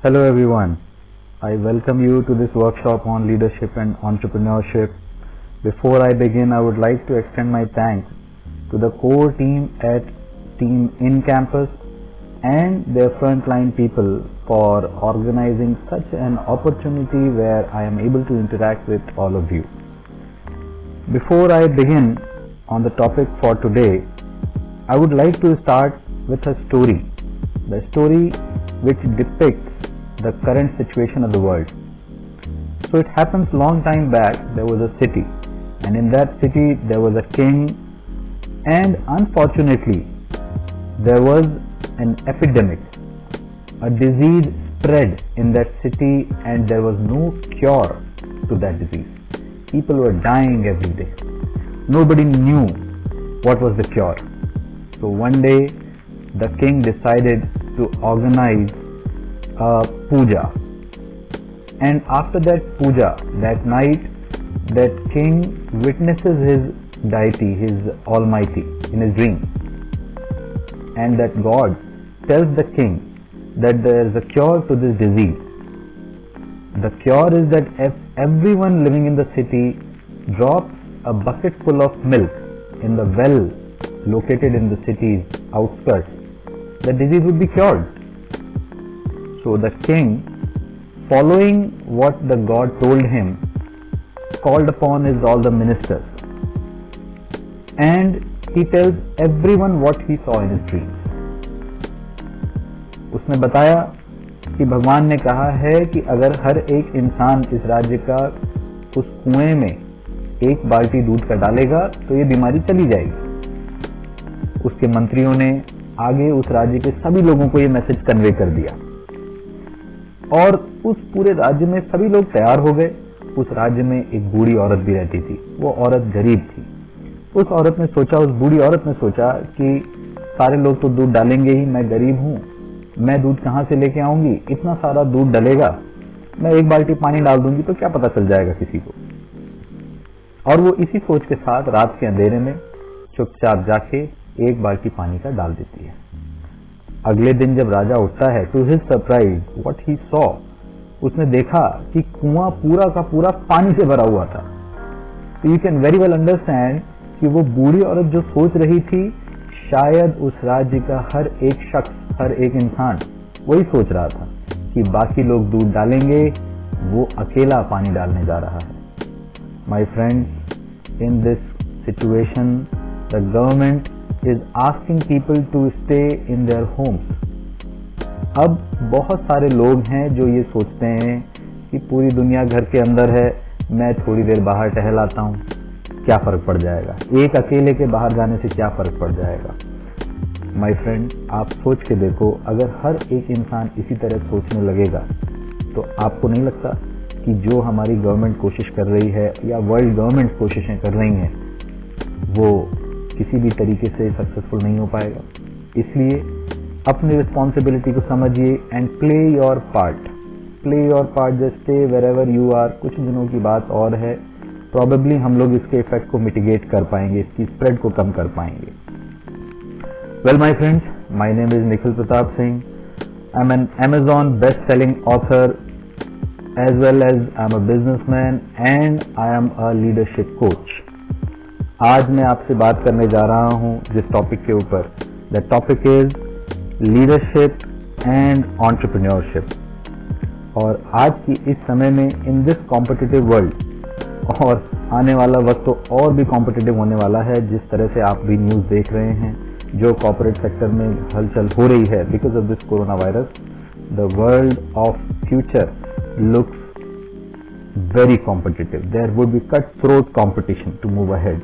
Hello everyone. I welcome you to this workshop on leadership and entrepreneurship. Before I begin, I would like to extend my thanks to the core team at Team In Campus and their frontline people for organizing such an opportunity where I am able to interact with all of you. Before I begin on the topic for today, I would like to start with a story. The story which depicts the current situation of the world. So it happens long time back, there was a city, and in that city there was a king, and unfortunately there was an epidemic. A disease spread in that city and there was no cure to that disease. People were dying every day. Nobody knew what was the cure. So one day the king decided to organize a puja, and after that puja, that night, that king witnesses his deity, his almighty, in his dream, and that God tells the king that there is a cure to this disease. The cure is that if everyone living in the city drops a bucket full of milk in the well located in the city's outskirts, the disease would be cured. So the king, following what the god told him, called upon all the ministers, and he tells everyone what he saw in his dreams. उसने बताया कि भगवान ने कहा है कि अगर हर एक इंसान इस राज्य का उस कुएं में एक बाल्टी दूध का डालेगा तो ये बीमारी चली जाएगी। उसके मंत्रियों ने आगे उस राज्य के सभी लोगों को ये मैसेज कन्वे कर दिया और उस पूरे राज्य में सभी लोग तैयार हो गए। उस राज्य में एक बूढ़ी औरत भी रहती थी। वो औरत गरीब थी। उस बूढ़ी औरत ने सोचा कि सारे लोग तो दूध डालेंगे ही, मैं गरीब हूँ, मैं दूध कहाँ से लेके आऊंगी, इतना सारा दूध डलेगा, मैं एक बाल्टी पानी डाल दूंगी तो क्या पता चल जाएगा किसी को। और वो इसी सोच के साथ रात के अंधेरे में चुपचाप जाके एक बाल्टी पानी का डाल देती है। अगले दिन जब राजा उठता है, to his surprise what he saw, उसने देखा कि कुआं पूरा का पूरा पानी से भरा हुआ था। तो you can very well understand कि वो बूढ़ी औरत जो सोच रही थी, शायद उस राज्य का हर एक शख्स, हर एक इंसान वही सोच रहा था कि बाकी लोग दूध डालेंगे, वो अकेला पानी डालने जा रहा है। My friends, in this situation the government is asking people to stay in their homes. अब बहुत सारे लोग हैं जो ये सोचते हैं कि पूरी दुनिया घर के अंदर है, मैं थोड़ी देर बाहर टहल आता हूँ, क्या फर्क पड़ जाएगा, एक अकेले के बाहर जाने से क्या फर्क पड़ जाएगा। माय फ्रेंड, आप सोच के देखो, अगर हर एक इंसान इसी तरह सोचने लगेगा तो आपको नहीं लगता कि जो हमारी गवर्नमेंट कोशिश कर रही है या वर्ल्ड गवर्नमेंट कोशिशें कर रही हैं वो किसी भी तरीके से सक्सेसफुल नहीं हो पाएगा। इसलिए अपनी रिस्पॉन्सिबिलिटी को समझिए and play your part, just stay wherever you are. कुछ दिनों की बात और है, प्रॉबेबली हम लोग इसके इफेक्ट को मिटिगेट कर पाएंगे, इसकी स्प्रेड को कम कर पाएंगे। Well my friends, my name is Nikhil Pratap Singh. I am an Amazon best selling author as well as I am a businessman and I am a leadership coach. आज मैं आपसे बात करने जा रहा हूं जिस टॉपिक के ऊपर, the topic is leadership and entrepreneurship. और आज की इस समय में इन दिस कॉम्पिटिटिव वर्ल्ड, और आने वाला वक्त तो और भी कॉम्पिटिटिव होने वाला है, जिस तरह से आप भी न्यूज़ देख रहे हैं, जो कॉर्पोरेट सेक्टर में हलचल हो रही है because of this corona virus, the world of future looks very competitive. There would be cutthroat competition to move ahead.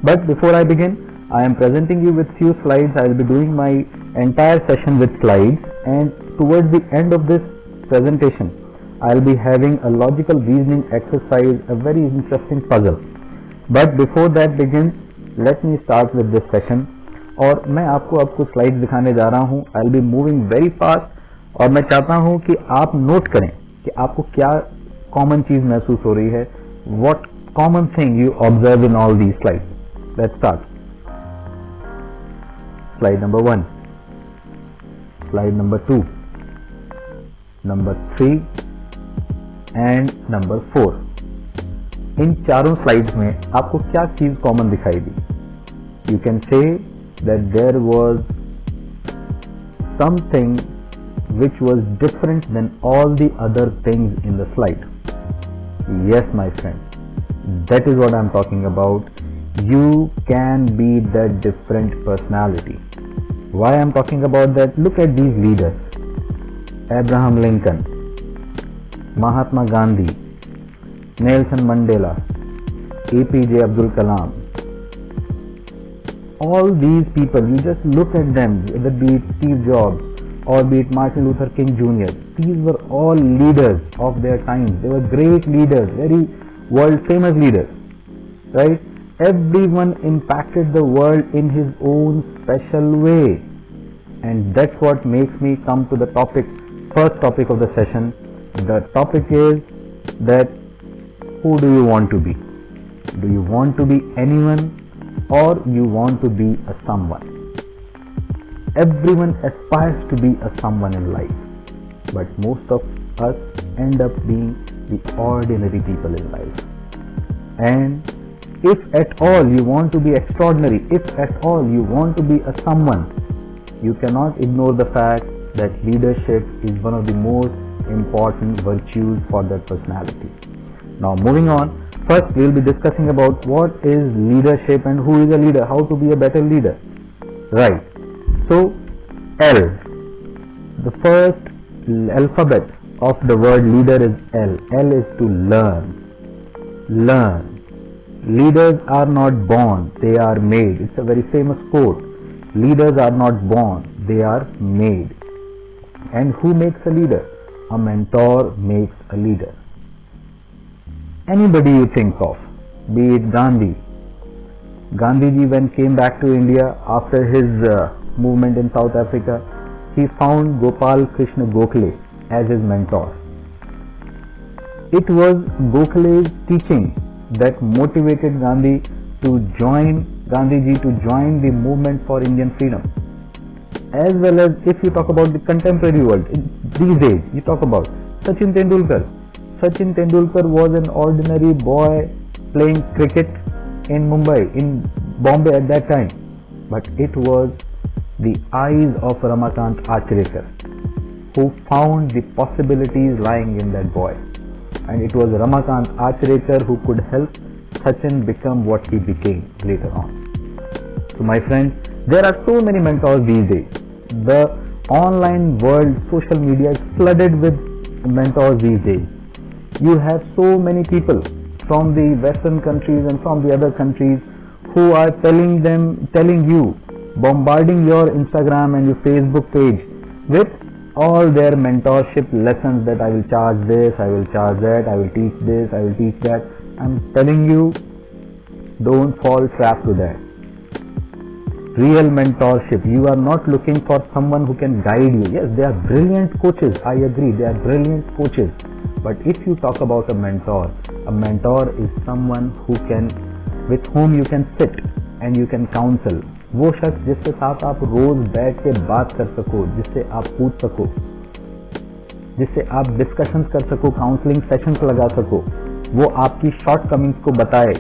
But before I begin, I am presenting you with few slides. I will be doing my entire session with slides, and towards the end of this presentation, I will be having a logical reasoning exercise, a very interesting puzzle. But before that begins, let me start with this session. और मैं आपको अब कुछ slides दिखाने जा रहा हूँ. I will be moving very fast, और मैं चाहता हूँ कि आप नोट करें कि आपको क्या कॉमन चीज महसूस हो रही है. What common thing you observe in all these slides? Let's start. Slide number 1. Slide number 2. Number 3 and number 4। इन चारों स्लाइड्स में आपको क्या चीज कॉमन दिखाई दी? You can say that there was something which was different than all the other things in the slide. Yes, my friend, that is what I am talking about. You can be that different personality. Why I am talking about that? Look at these leaders: Abraham Lincoln, Mahatma Gandhi, Nelson Mandela, APJ Abdul Kalam. All these people, you just look at them, whether be it Steve Jobs or be it Martin Luther King Jr. These were all leaders of their times. They were great leaders, very world famous leaders, right? Everyone impacted the world in his own special way. And that's what makes me come to the topic, first topic of the session. The topic is that who do you want to be? Do you want to be anyone or you want to be a someone? Everyone aspires to be a someone in life, but most of us end up being the ordinary people in life. And if at all you want to be extraordinary, if at all you want to be a someone, you cannot ignore the fact that leadership is one of the most important virtues for that personality. Now moving on, first we will be discussing about what is leadership and who is a leader, how to be a better leader. Right. So L, the first alphabet of the word leader is L. L is to learn. Learn. Leaders are not born, they are made. It's a very famous quote. Leaders are not born, they are made. And who makes a leader? A mentor makes a leader. Anybody you think of, be it Gandhi. Gandhiji, when came back to India after his movement in South Africa, he found Gopal Krishna Gokhale as his mentor. It was Gokhale's teaching that motivated Gandhiji to join the movement for Indian freedom. As well as if you talk about the contemporary world, these days you talk about Sachin Tendulkar. Sachin Tendulkar was an ordinary boy playing cricket in Mumbai, in Bombay at that time. But it was the eyes of Ramakant Achrekar who found the possibilities lying in that boy. And it was Ramakant Achrekar who could help Sachin become what he became later on. So my friends, there are so many mentors these days. The online world, social media is flooded with mentors these days. You have so many people from the Western countries and from the other countries who are telling you, bombarding your Instagram and your Facebook page with all their mentorship lessons that I will charge this, I will charge that, I will teach this, I will teach that. I'm telling you, don't fall trap to that. Real mentorship, you are not looking for someone who can guide you. Yes, they are brilliant coaches, I agree, they are brilliant coaches. But if you talk about a mentor is someone with whom you can sit and you can counsel. वो शख्स जिसके साथ आप रोज बैठ के बात कर सको, जिससे आप पूछ सको, जिससे आप डिस्कशंस कर सको, काउंसलिंग सेशंस लगा सको, वो आपकी शॉर्ट कमिंग्स को बताए,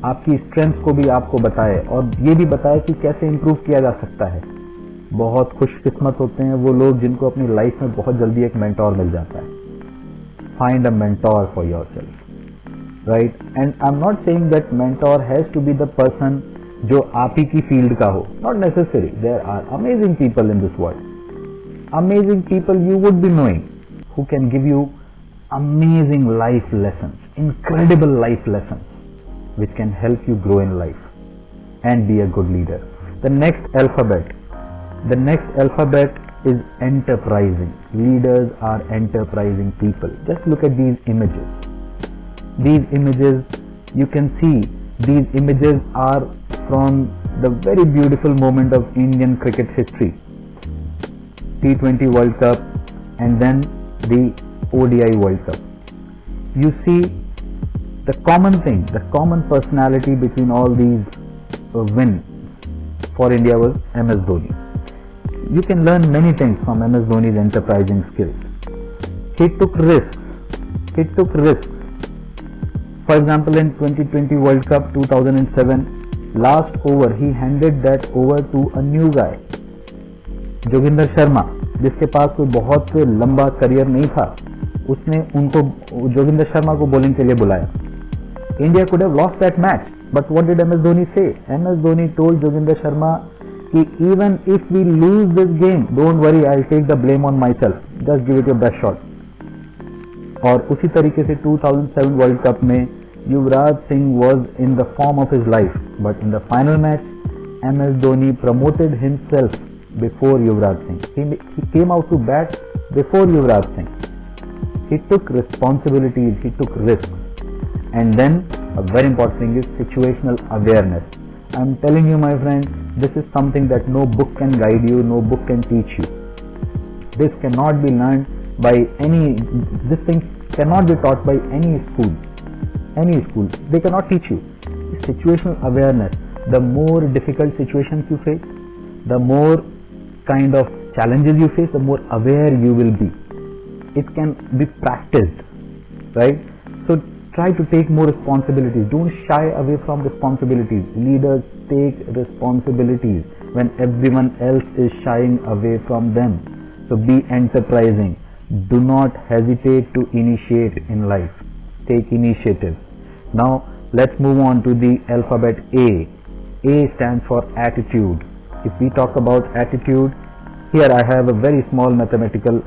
आपकी स्ट्रेंथ को भी आपको बताए और ये भी बताए कि कैसे इंप्रूव किया जा सकता है. बहुत खुशकिस्मत होते हैं वो लोग जिनको अपनी लाइफ में बहुत जल्दी एक मेंटोर मिल जाता है. Find a mentor for yourself, right? And I'm not saying that mentor has to be the person जो आप ही की फील्ड का हो. Not necessary. There are amazing people in this world. Amazing people you would be knowing who can give you amazing life lessons, incredible life lessons which can help you grow in life and be a good leader. The next alphabet is enterprising. Leaders are enterprising people. Just look at these images. These images, you can see these images are from the very beautiful moment of Indian cricket history. T20 World Cup and then the ODI World Cup. You see the common thing, the common personality between all these wins for India was MS Dhoni. You can learn many things from MS Dhoni's enterprising skills. He took risks. He took risks. For example, in 2020 World Cup 2007, last over he handed that over to a new guy, Joginder Sharma, जिसके पास कोई बहुत लंबा career नहीं था. उसने उनको जोगिंदर शर्मा को bowling के लिए बुलाया. India could have lost that match, but what did MS Dhoni say? MS Dhoni told Joginder Sharma कि even if we lose this game, don't worry, I'll take the blame on myself. Just give it your best shot. और उसी तरीके से 2007 world cup में Yuvraj Singh was in the form of his life, but in the final match, MS Dhoni promoted himself before Yuvraj Singh. He came out to bat before Yuvraj Singh. He took responsibilities, he took risks. And then a very important thing is situational awareness. I'm telling you, my friend, this is something that no book can guide you, no book can teach you. This cannot be learned by this thing cannot be taught by any school. They cannot teach you. Situational awareness. The more difficult situations you face, the more kind of challenges you face, the more aware you will be. It can be practiced, right? So try to take more responsibilities. Don't shy away from responsibilities. Leaders take responsibilities when everyone else is shying away from them. So be enterprising. Do not hesitate to initiate in life. Take initiative. Now let's move on to the alphabet A. A stands for attitude. If we talk about attitude, here I have a very small mathematical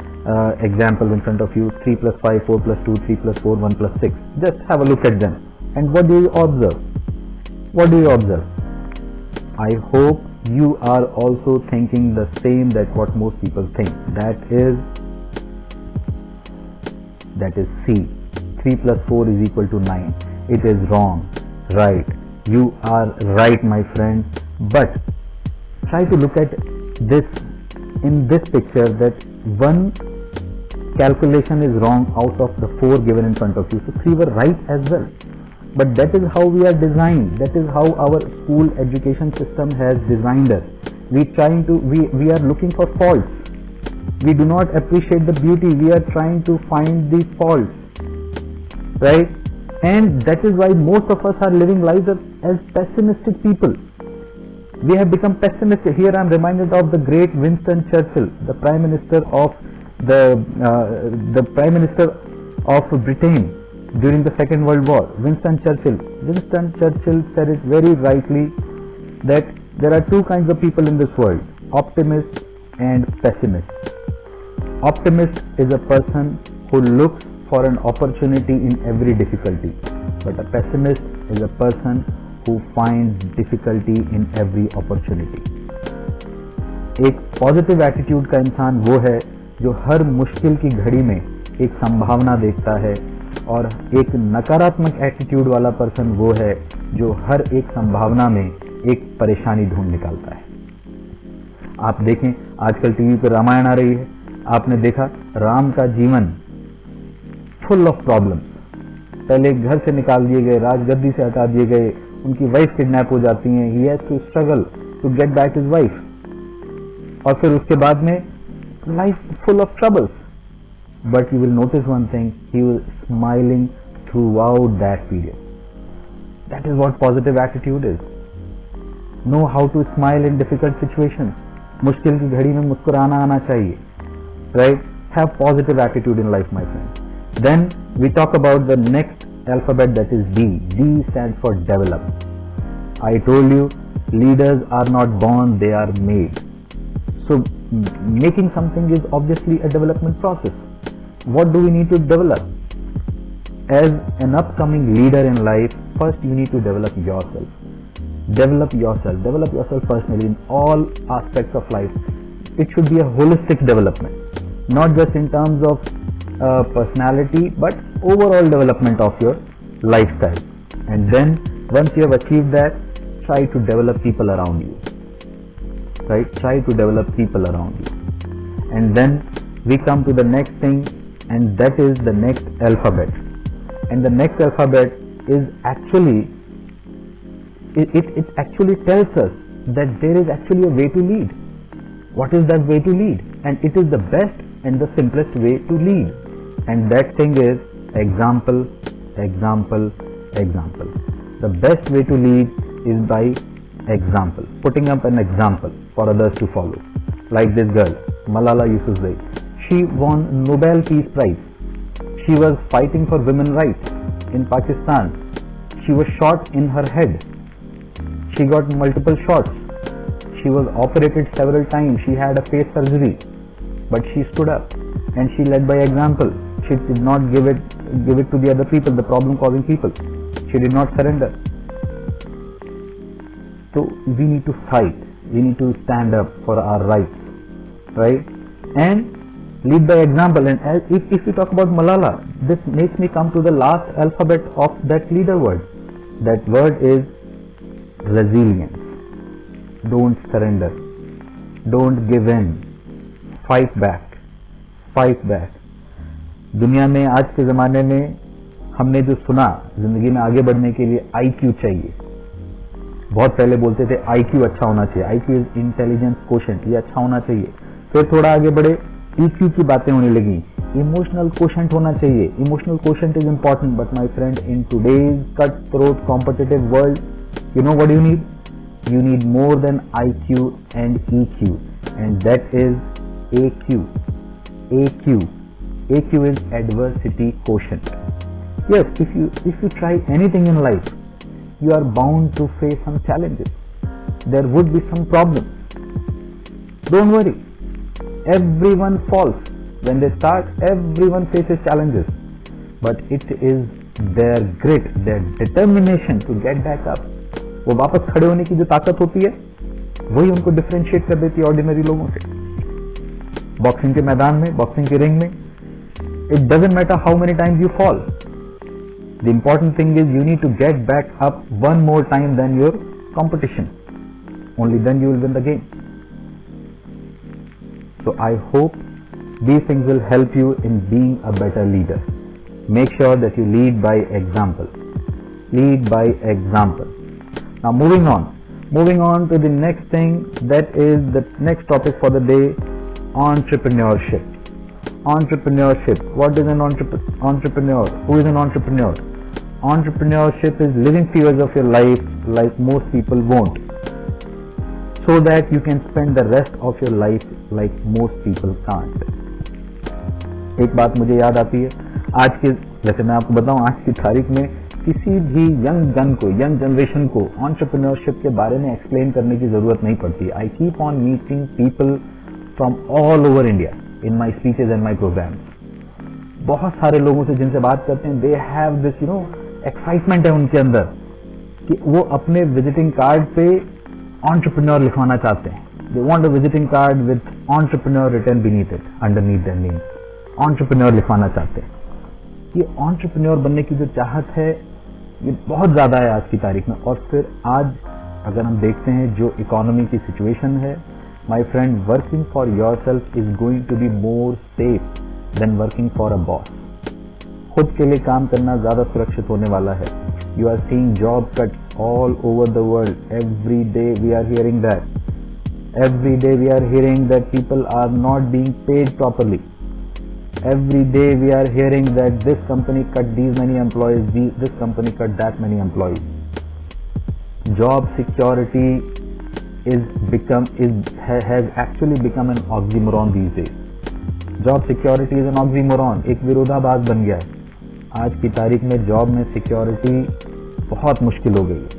example in front of you. 3 plus 5, 4 plus 2, 3 plus 4, 1 plus 6. Just have a look at them. And what do you observe? What do you observe? I hope you are also thinking the same that what most people think. That is C. 3 plus 4 is equal to 9. It is wrong. Right. You are right, my friend. But try to look at this in this picture, that one calculation is wrong out of the 4 given in front of you. So 3 were right as well. But that is how we are designed. That is how our school education system has designed us. We are looking for faults. We do not appreciate the beauty. We are trying to find the faults, right? And that is why most of us are living lives as pessimistic people. We have become pessimistic. Here I am reminded of the great Winston Churchill, the Prime Minister of Britain during the Second World War. Winston Churchill said it very rightly that there are two kinds of people in this world: optimist and pessimist. Optimist is a person who looks for an opportunity in every difficulty, but a pessimist is a person who finds difficulty in every opportunity. एक positive attitude का इंसान वो है जो हर मुश्किल की घड़ी में एक संभावना देखता है, और एक नकारात्मक एटीट्यूड वाला पर्सन वो है जो हर एक संभावना में एक परेशानी ढूंढ निकालता है. आप देखें, आजकल टीवी पर रामायण आ रही है. आपने देखा राम का जीवन फुल ऑफ प्रॉब्लम्स. पहले घर से निकाल दिए गए, राजगद्दी से हटा दिए गए, उनकी वाइफ किडनैप हो जाती हैं. He has to struggle to get back his wife, और फिर उसके बाद में life full of troubles. But you will notice one thing, he was smiling throughout that period. That is what positive attitude is. Know how to smile in difficult situations. मुश्किल की घड़ी में मुस्कुराना आना चाहिए, right? Have positive attitude in life, my friend. Then we talk about the next alphabet, that is D. D stands for develop. I told you, leaders are not born, they are made. So making something is obviously a development process. What do we need to develop? As an upcoming leader in life, first you need to develop yourself. Develop yourself personally in all aspects of life. It should be a holistic development, not just in terms of personality, but overall development of your lifestyle. And then once you have achieved that, try to develop people around you, right? Try to develop people around you. And then we come to the next thing, and that is the next alphabet. And the next alphabet is actually, it actually tells us that there is actually a way to lead. What is that way to lead? And it is the best and the simplest way to lead. And that thing is example, example, example. The best way to lead is by example, putting up an example for others to follow. Like this girl, Malala Yousafzai. She won Nobel Peace Prize. She was fighting for women's rights in Pakistan. She was shot in her head. She got multiple shots. She was operated several times. She had a face surgery. But she stood up and she led by example. She did not give it to the other people, the problem causing people. She did not surrender. So we need to fight. We need to stand up for our rights, right? And lead by example. And if we talk about Malala, this makes me come to the last alphabet of that leader word. That word is resilience. Don't surrender. Don't give in. Fight back. Fight back. दुनिया में आज के ज़माने में हमने जो सुना, जिंदगी में आगे बढ़ने के लिए IQ चाहिए. बहुत पहले बोलते थे IQ अच्छा होना चाहिए. IQ इज इंटेलिजेंस कोशेंट, ये अच्छा होना चाहिए. फिर थोड़ा आगे बढ़े, EQ की बातें होने लगी. इमोशनल कोशेंट होना चाहिए. Emotional quotient is important, but my friend, in today's cut throat competitive world, you know what you need? You need more than IQ and EQ, and that is AQ. AQ is adversity quotient. Yes, if you try anything in life, you are bound to face some challenges. There would be some problems. Don't worry. Everyone falls. When they start, everyone faces challenges. But it is their grit, their determination to get back up. वो वापस खड़े होने की जो ताकत होती है, वही उनको डिफरेंशिएट कर देती है ऑर्डिनरी लोगों से. बॉक्सिंग के मैदान में, बॉक्सिंग की रिंग में, it doesn't matter how many times you fall. The important thing is you need to get back up one more time than your competition. Only then you will win the game. So I hope these things will help you in being a better leader. Make sure that you lead by example. Lead by example. Now moving on to the next thing, that is the next topic for the day, entrepreneurship. Entrepreneurship. What is an entrepreneur? Who is an entrepreneur? Entrepreneurship is living few years of your life like most people won't, so that you can spend the rest of your life like most people can't. एक बात मुझे याद आती है, आज के, जैसे मैं आपको बताऊं, आज की तारीख में किसी भी यंग जनरेशन को एंटरप्रेन्योरशिप के बारे में एक्सप्लेन करने की जरूरत नहीं पड़ती. I keep on meeting people from all over India in my speeches and my programmes. बहुत सारे लोगों से जिनसे बात करते हैं, दे हैव दिस एक्साइटमेंट है उनके अंदर कि वो अपने विजिटिंग कार्ड पे एंटरप्रेन्योर लिखवाना चाहते हैं. They want a visiting card with entrepreneur written beneath it, underneath their name. Entrepreneur लिखवाना चाहते हैं. ये एंटरप्रेन्योर बनने की जो चाहत है, ये बहुत ज्यादा है आज की तारीख में. और फिर आज अगर हम देखते हैं जो इकोनॉमी की सिचुएशन है, my friend, working for yourself is going to be more safe than working for a boss. खुद के लिए काम करना ज्यादा सुरक्षित होने वाला है. You are seeing job cut all over the world. Every day we are hearing that. Every day we are hearing that people are not being paid properly. Every day we are hearing that this company cut these many employees, this company cut that many employees. Job security has actually become an oxymoron these days. Job security is an oxymoron, एक विरोधाभास बन गया है. आज की तारीख में job में सिक्योरिटी बहुत मुश्किल हो गई है,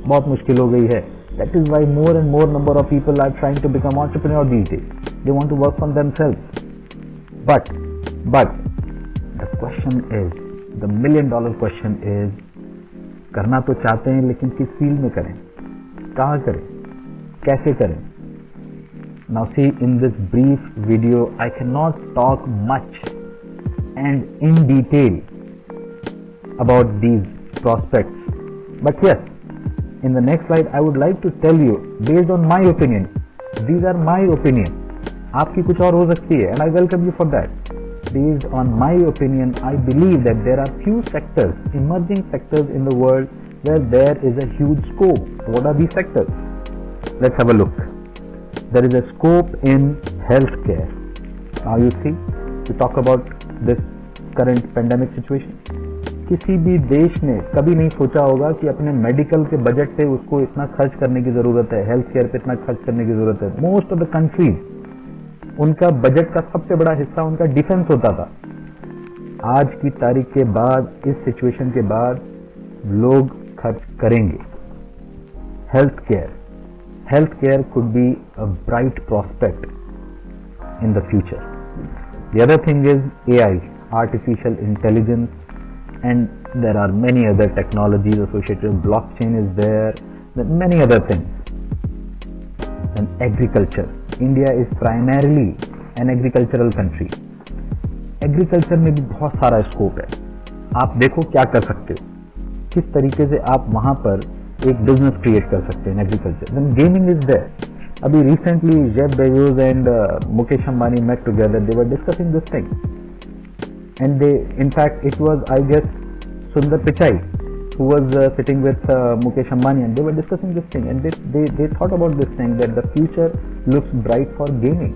बहुत मुश्किल हो गई है. That is why more and more number of people are trying to become entrepreneur these days. They want to work for themselves. But the question is, the $1 million question is, करना तो चाहते हैं लेकिन किस फील्ड में करें, कहाँ करें, कैसे करें. Now see, in this brief video I cannot talk much and in detail about these prospects, but yes, in the next slide I would like to tell you, based on my opinion, these are my opinion, आपकी कुछ और हो सकती है, and I welcome you for that. Based on my opinion, I believe that there are few sectors, emerging sectors in the world where there is a huge scope. What are these sectors? Let's have a look. There is a scope in healthcare. Now you see, to talk about this current pandemic situation. किसी भी देश ने कभी नहीं सोचा होगा कि अपने मेडिकल के बजट से उसको इतना खर्च करने की जरूरत है, हेल्थ केयर पे इतना खर्च करने की जरूरत है. मोस्ट ऑफ द कंट्रीज उनका बजट का सबसे बड़ा हिस्सा उनका डिफेंस होता था. आज की तारीख के बाद, इस सिचुएशन के बाद लोग खर्च करेंगे. Health care could be a bright prospect in the future. The other thing is AI, artificial intelligence, and there are many other technologies associated. Blockchain is there, many other things. And agriculture. India is primarily an agricultural country. Agriculture में भी बहुत सारा scope है. आप देखो क्या कर सकते हो, किस तरीके से आप वहां पर एक बिजनेस क्रिएट कर सकते हैं agriculture. Then gaming is there. अभी recently Jeff Bezos and Mukesh Ambani met together. They were discussing this thing and they, in fact it was I guess Sundar Pichai who was sitting with Mukesh Ambani, and they were discussing this thing, and they thought about this thing that the future looks bright for gaming.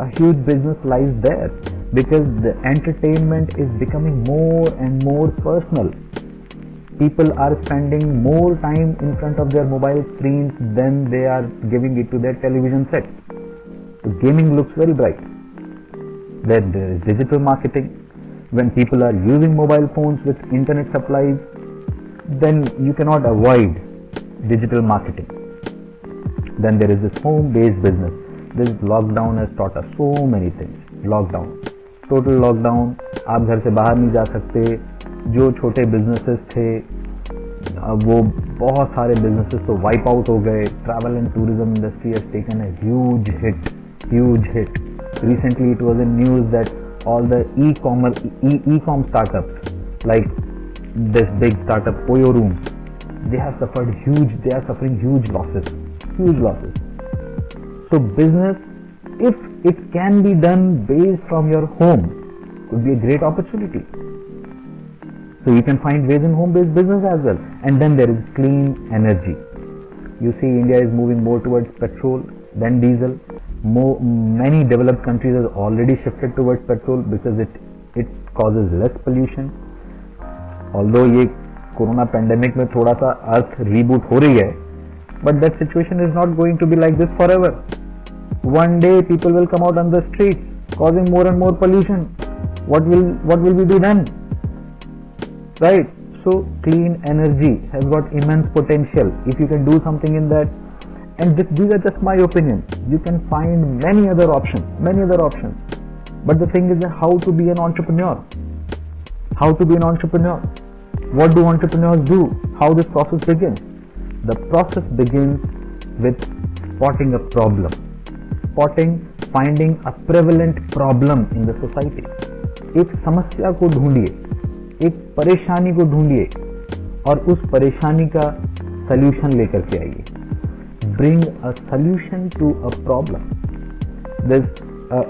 A huge business lies there because the entertainment is becoming more and more personal. People are spending more time in front of their mobile screens than they are giving it to their television sets. So gaming looks very bright. Then there is digital marketing. When people are using mobile phones with internet supplies, then you cannot avoid digital marketing. Then there is this home-based business. This lockdown has taught us so many things. Lockdown, total lockdown. आप घर से बाहर नहीं जा सकते. जो छोटे businesses थे वो बहुत सारे बिजनेसेस तो वाइप आउट हो गए. Travel and tourism industry has taken a huge hit. Recently it was in news that all the e-com startups like this big startup Oyo Rooms, they are suffering huge losses. So business, if it can be done based from your home, could be a great opportunity. So you can find ways in home-based business as well. And then there is clean energy. You see, India is moving more towards petrol than diesel. Many developed countries have already shifted towards petrol because it causes less pollution. Although ये corona pandemic में थोड़ा सा अर्थ reboot हो रही है, but that situation is not going to be like this forever. One day people will come out on the streets causing more and more pollution. What will we do then? Right? So clean energy has got immense potential if you can do something in that. And these are just my opinions. You can find many other options. But the thing is how to be an entrepreneur. What do entrepreneurs do? How this process begins? The process begins with spotting a problem. Finding a prevalent problem in the society. एक समस्या को ढूंढिए, एक परेशानी को ढूंढिए और उस परेशानी का सल्यूशन लेकर के आइए. Bring a solution to a problem. This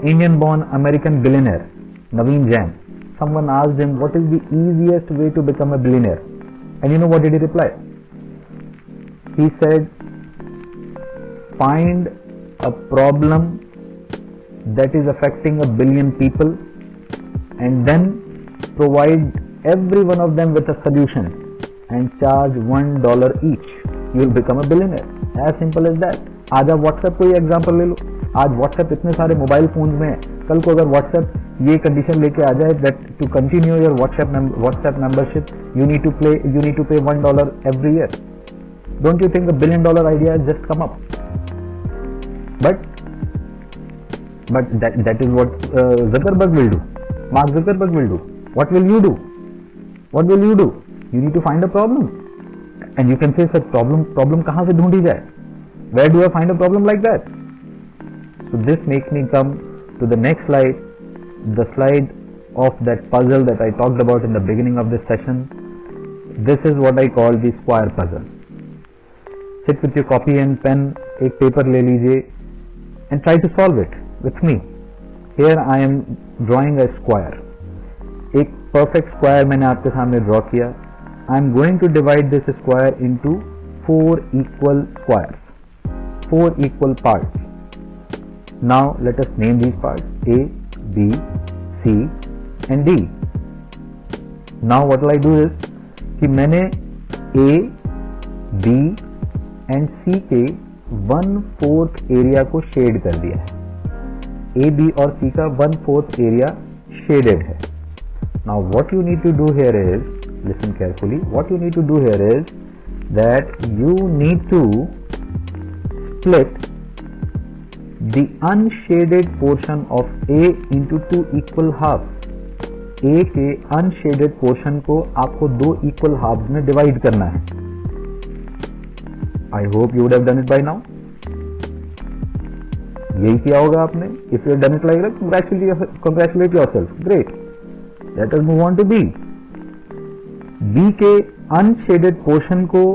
Indian-born American billionaire, Naveen Jain, someone asked him what is the easiest way to become a billionaire, and you know what did he reply? He said, find a problem that is affecting 1 billion people and then provide every one of them with a solution and charge $1 each. You will become a billionaire. As simple as that. आज आप WhatsApp को ही example ले लो. आज WhatsApp इतने सारे mobile phone में है. कल को अगर WhatsApp ये कंडीशन लेके आ जाए that to continue your WhatsApp membership you need to pay $1 every year. Don't you think $1 billion idea has just come up? But that is what Zuckerberg will do. Mark Zuckerberg will do. What will you do? You need to find a problem. And you can say, sir, problem कहाँ से ढूंढी जाए? Where do I find a problem like that? So this makes me come to the next slide, the slide of that puzzle that I talked about in the beginning of this session. This is what I call the square puzzle. Sit with your copy and pen, एक paper ले लीजिए and try to solve it with me. Here I am drawing a square. एक perfect square मैंने आपके सामने draw किया. I am going to divide this square into 4 equal squares, 4 equal parts. Now let us name these parts A, B, C and D. Now what will I do is कि मैंने ए, B and सी के 1/4 area को shade कर दिया है. ए, B और C का 1/4 area shaded है. Now what you need to do here is, listen carefully, what you need to do here is that you need to split the unshaded portion of A into 2 equal halves. A के unshaded portion को आपको 2 equal halves में divide करना है. I hope you would have done it by now. यही किया होगा आपने. If you have done it like that, congratulate yourself. Great. Let us move on to B. B के unshaded portion को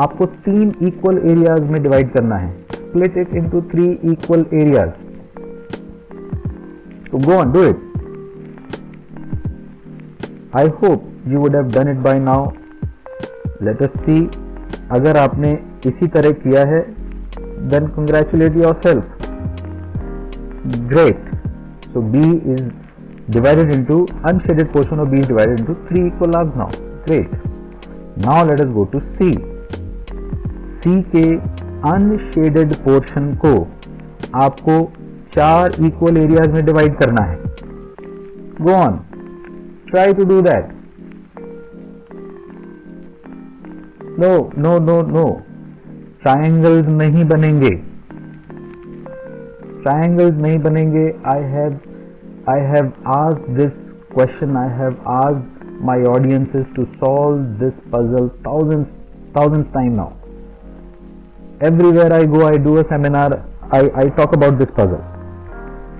आपको 3 इक्वल एरियाज में डिवाइड करना है. Split it into 3 equal areas. तो go on, do it. I hope you would have done it by now. Let us see. अगर आपने इसी तरह किया है then congratulate yourself. Great. So B is divided into unshaded portion of B is divided into 3 equal halves now. Great. Now let us go to C. C के unshaded portion को आपको 4 equal areas में divide करना है. Go on, try to do that. No no no no, triangles नहीं बनेंगे. Triangles नहीं बनेंगे. I have asked this question. I have asked my audiences to solve this puzzle thousands times now. Everywhere I go, I do a seminar, I talk about this puzzle.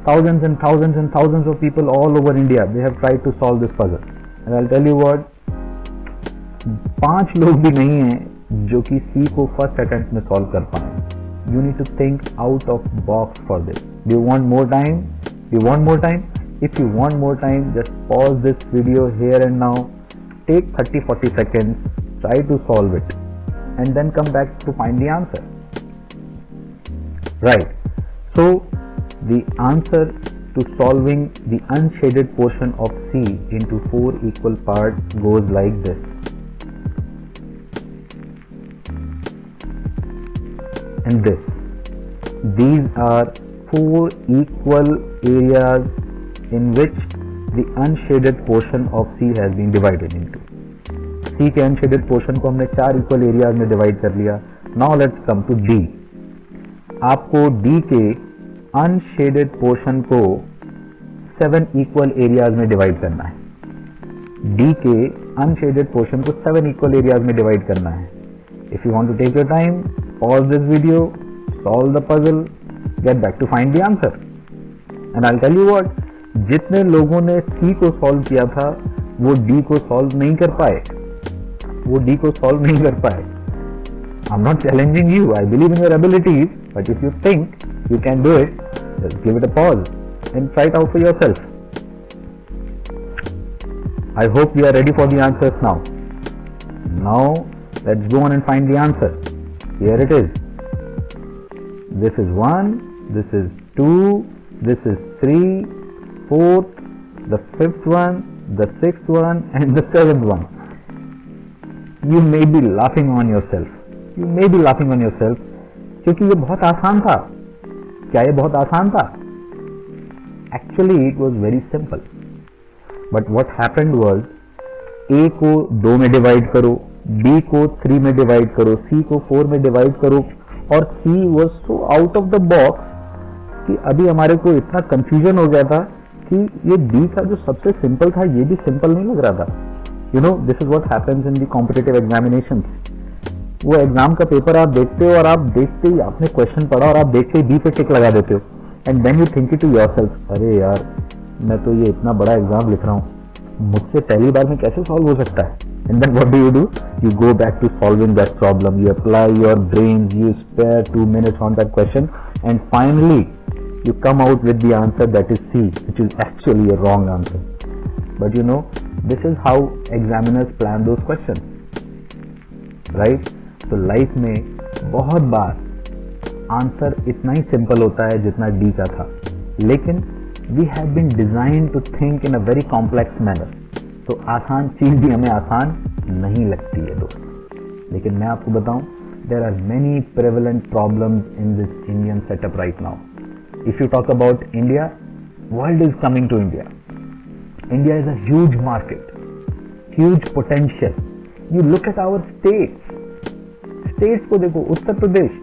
Thousands and thousands and thousands of people all over India, they have tried to solve this puzzle. And I'll tell you what, 5 लोग भी नहीं हैं जो कि C को first attempt में solve कर पाए. You need to think out of box for this. Do you want more time? You want more time? If you want more time, just pause this video here and now. Take 30-40 seconds, try to solve it. And then come back to find the answer. Right. So the answer to solving the unshaded portion of C into 4 equal parts goes like this. And this. These are 4 equal areas in which the unshaded portion of C has been divided into. C के unshaded portion को हमने 4 equal areas में divide कर लिया. Now let's come to D. आपको D के unshaded portion को 7 equal areas में डिवाइड करना है. D के अनशेडेड पोर्शन को 7 इक्वल एरियाज में डिवाइड करना है. If you want to take your time, pause this video, solve the puzzle, get back to find the answer. And I will tell you what, जितने लोगों ने C को solve किया था वो D को सॉल्व नहीं कर पाए. I'm not challenging you. I believe in your abilities, but if you think you can do it, just give it a pause and try it out for yourself. I hope you are ready for the answers now. Now let's go on and find the answer. Here it is. This is 1, this is 2, this is 3, 4th, the 5th one, the 6th one and the 7th one. You may be laughing on yourself. क्योंकि ये बहुत आसान था. क्या ये बहुत आसान था? Actually it was very simple. But what happened was, A को 2 में डिवाइड करो, B को 3 में डिवाइड करो, C को 4 में डिवाइड करो, और C was so out of the box कि अभी हमारे को इतना कंफ्यूजन हो गया था कि ये B का जो सबसे सिंपल था ये भी सिंपल नहीं लग रहा था. You know, this is what happens in the competitive examinations. वो एग्जाम का पेपर आप देखते हो और आप देखते ही आपने क्वेश्चन पढ़ा और आप देखते ही बी पे टिक लगा देते हो. And then you think to yourself, अरे यार मैं तो ये इतना बड़ा एग्जाम लिख रहा हूँ, मुझसे पहली बार में कैसे सॉल्व हो सकता है. And then what do? You go back to solving that problem, you apply your brain, you spare 2 minutes on that question and finally you come out with the answer that is C, which is actually a wrong answer. But you know, this is how examiners plan those questions, right? तो life में बहुत बार answer इतना ही simple होता है जितना D का था, लेकिन we have been designed to think in a very complex manner. तो आसान चीज भी हमें आसान नहीं लगती है दोस्त। लेकिन मैं आपको बताऊं, there are many prevalent problems in this Indian setup right now. If you talk about India, world is coming to India. India is a huge market, huge potential. You look at our states. States को देखो, Uttar Pradesh,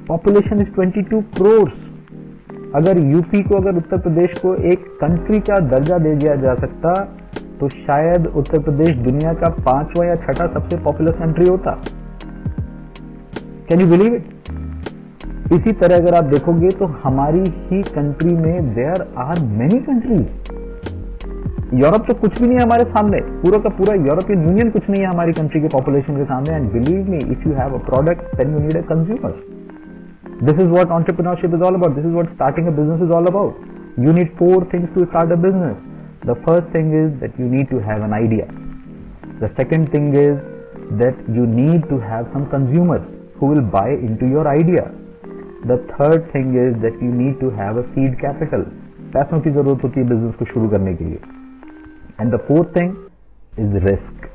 population is 22 crores. अगर UP को, अगर उत्तर प्रदेश को एक country का दर्जा दे दिया जा सकता, तो शायद उत्तर प्रदेश दुनिया का 5वां या 6ठा सबसे पॉपुलर कंट्री होता। Can you believe it? इसी तरह अगर आप देखोगे तो हमारी ही कंट्री में there are many countries. Europe तो कुछ भी नहीं है हमारे सामने, पूरा का पूरा यूरोपियन यूनियन कुछ नहीं है हमारी कंट्री के पॉपुलेशन के सामने। And believe me, if you have a product then you need a consumer. This is what entrepreneurship is all about. This is what starting a business is all about. You need 4 things to start a business. The first thing is that you need to have an idea. The second thing is that you need to have some consumers who will buy into your idea. The third thing is that you need to have a seed capital. पैसों की जरूरत होती है business को शुरू करने के लिए. And the fourth thing is risk.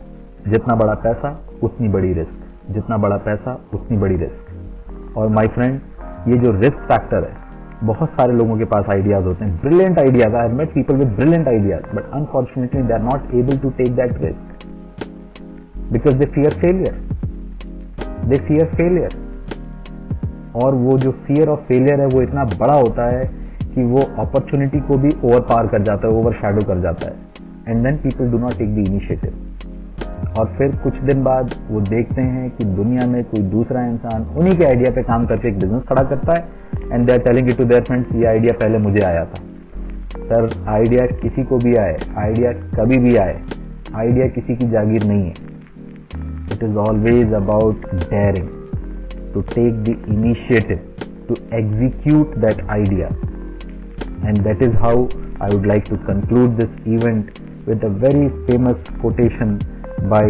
जितना बड़ा पैसा उतनी बड़ी रिस्क, जितना बड़ा पैसा उतनी बड़ी रिस्क. और माय फ्रेंड, ये जो रिस्क फैक्टर है, बहुत सारे लोगों के पास आइडियाज होते हैं, brilliant ideas. I have met people with brilliant ideas, but unfortunately they are not able to take that risk because they fear failure. They fear failure. और वो जो फियर ऑफ फेलियर है वो इतना बड़ा होता है कि वो अपॉर्चुनिटी को भी ओवर पार कर जाता है, ओवर शैडो कर जाता है. And then people do not take the initiative. और फिर कुछ दिन बाद वो देखते हैं कि दुनिया में कोई दूसरा इंसान उन्हीं के आइडिया पे काम करके एक बिजनेस खड़ा करता है. And they are telling it to their friends, ये आइडिया पहले मुझे आया था. सर, आइडिया किसी को भी आए, आइडिया कभी भी आए, आइडिया किसी की जागीर नहीं है. It is always about daring to take the initiative to execute that idea. And that is how I would like to conclude this event with a very famous quotation by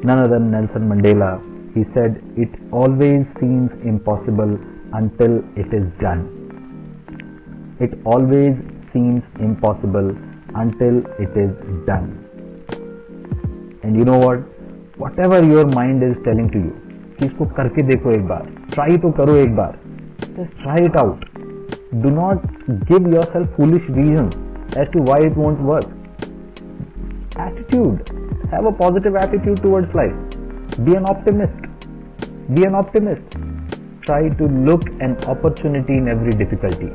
none other than Nelson Mandela. He said, "It always seems impossible until it is done." It always seems impossible until it is done. And you know what? Whatever your mind is telling to you, कि इसको करके देखो एक बार, try तो करो एक बार, just try it out. Do not give yourself foolish reasons as to why it won't work. Attitude. Have a positive attitude towards life. Be an optimist. Be an optimist. Try to look an opportunity in every difficulty.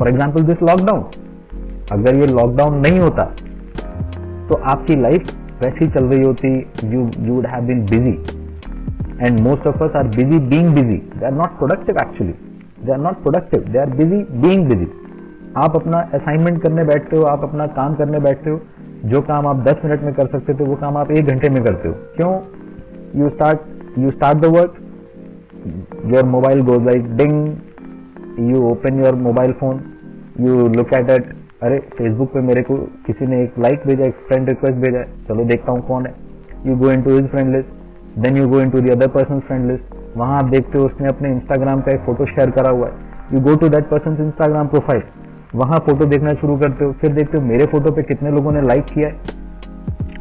For example, this lockdown. अगर ये lockdown नहीं होता तो आपकी life वैसी चल रही होती. You would have been busy. And most of us are busy being busy. They are not productive actually. They are not productive. They are busy being busy. आप अपना असाइनमेंट करने बैठते हो, आप अपना काम करने बैठते हो. जो काम आप 10 मिनट में कर सकते थे वो काम आप 1 घंटे में करते हो. क्यों? You start the work, your mobile goes like ding, you open your mobile phone, you look at it. अरे फेसबुक पे मेरे को किसी ने एक लाइक भेजा, एक फ्रेंड रिक्वेस्ट भेजा, चलो देखता हूँ कौन है. You go into his friend list, then you go into the other person friend list. वहां आप देखते हो उसने अपने इंस्टाग्राम का एक फोटो शेयर करा हुआ है. You go to that person Instagram profile, वहां फोटो देखना शुरू करते हो. फिर देखते हो मेरे फोटो पे कितने लोगों ने लाइक किया है.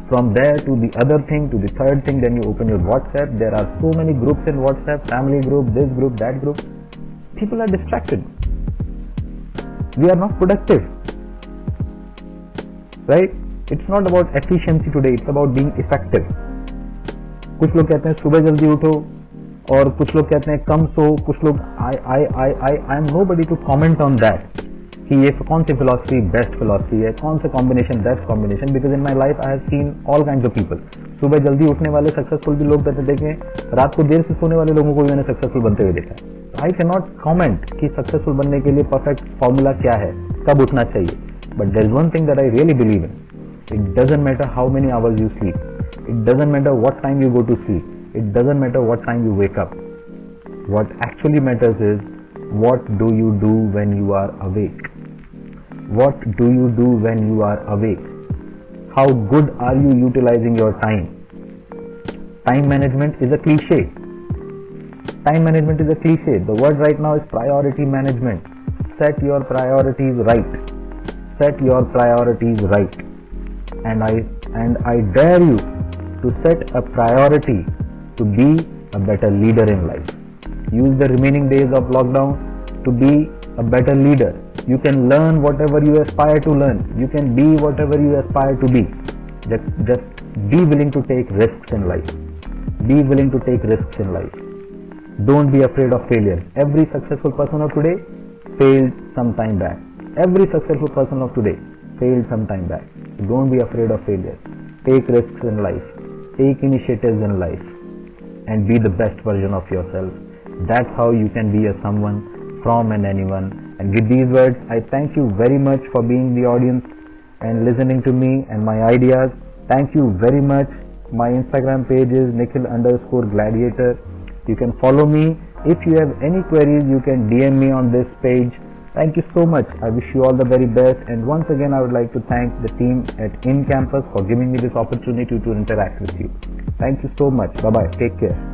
From there to the other thing to the third thing, then you open your WhatsApp. There are so many groups in WhatsApp, family group, this group, that group. People are distracted. We are not productive, right? It's not about efficiency today, it's about being effective. कुछ लोग कहते हैं सुबह जल्दी उठो, और कुछ लोग कहते हैं कम सो. कुछ लोग I am nobody to comment on that कि ये कौन सी फिलॉसफी बेस्ट फिलॉसफी है, कौन सा combination best combination. Because in my life I have seen all kinds of people. सुबह जल्दी उठने वाले सक्सेसफुल भी लोग कहते देखे, रात को देर से सोने वाले लोगों को भी मैंने सक्सेसफुल बनते हुए देखा. आई कैन नॉट कॉमेंट कि सक्सेसफुल बनने के लिए परफेक्ट फॉर्मूला क्या है, कब उठना चाहिए. But there is one thing that I really believe in. It doesn't matter how many hours you sleep, it doesn't matter what time you go to sleep, it doesn't matter what time you wake up. What actually matters is what do you do when you are awake? What do you do when you are awake? How good are you utilizing your time? Time management is a cliche. Time management is a cliche. The word right now is priority management. Set your priorities right. Set your priorities right. And I and I dare you to set a priority to be a better leader in life. Use the remaining days of lockdown to be a better leader. You can learn whatever you aspire to learn. You can be whatever you aspire to be. Just be willing to take risks in life. Be willing to take risks in life. Don't be afraid of failure. Every successful person of today failed some time back. Every successful person of today failed some time back. Don't be afraid of failure. Take risks in life. Take initiatives in life. And be the best version of yourself. That's how you can be a someone from and anyone. And with these words, I thank you very much for being the audience and listening to me and my ideas. Thank you very much. My Instagram page is Nikhil_Gladiator. You can follow me. If you have any queries, you can DM me on this page. Thank you so much. I wish you all the very best. And once again, I would like to thank the team at InCampus for giving me this opportunity to interact with you. Thank you so much. Bye-bye. Take care.